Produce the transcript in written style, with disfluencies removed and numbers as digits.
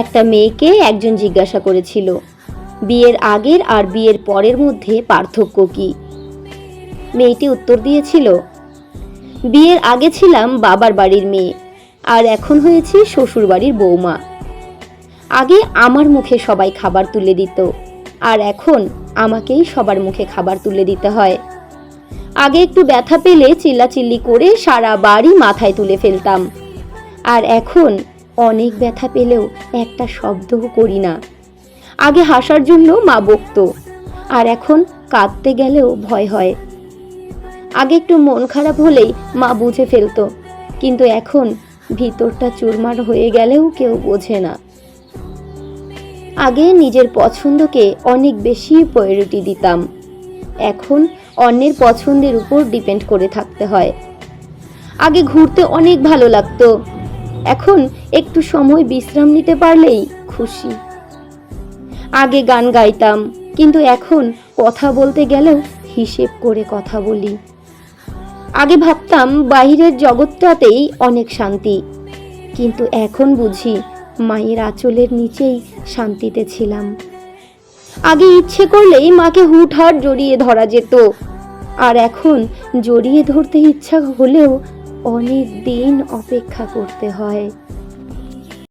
একটা মেয়েকে একজন জিজ্ঞাসা করেছিল, বিয়ের আগের আর বিয়ের পরের মধ্যে পার্থক্য কি? মেয়েটি উত্তর দিয়েছিল, বিয়ের আগে ছিলাম বাবার বাড়ির মেয়ে, আর এখন হয়েছি শ্বশুর বাড়ির বৌমা। আগে আমার মুখে সবাই খাবার তুলে দিত, আর এখন আমাকেই সবার মুখে খাবার তুলে দিতে হয়। আগে একটু ব্যথা পেলে চিল্লাচিল্লি করে সারা বাড়ি মাথায় তুলে ফেলতাম, আর এখন অনেক ব্যথা পেলেও একটা শব্দও করি না। আগে হাসার জন্য মা বকতো, আর এখন কাঁদতে গেলেও ভয় হয়। আগে একটু মন খারাপ হলেই মা বুঝে ফেলতো, কিন্তু এখন ভিতরটা চুরমার হয়ে গেলেও কেউ বোঝে না। আগে নিজের পছন্দকে অনেক বেশি প্রায়োরিটি দিতাম, এখন অন্যের পছন্দের উপর ডিপেন্ড করে থাকতে হয়। আগে ঘুরতে অনেক ভালো লাগতো, এখন একটু সময় বিশ্রাম নিতে পারলেই খুশি। আগে গান গাইতাম, কিন্তু এখন কথা বলতে গেলেও হিসেব করে কথা বলি। আগে ভাবতাম বাইরের জগৎটাতেই অনেক শান্তি, কিন্তু এখন বুঝি মায়ের আঁচলের নিচেই শান্তিতে ছিলাম। আগে ইচ্ছে করলেই মাকে হুটহাট জড়িয়ে ধরা যেত, আর এখন জড়িয়ে ধরতে ইচ্ছা হলেও অনেক দিন অপেক্ষা করতে হয়।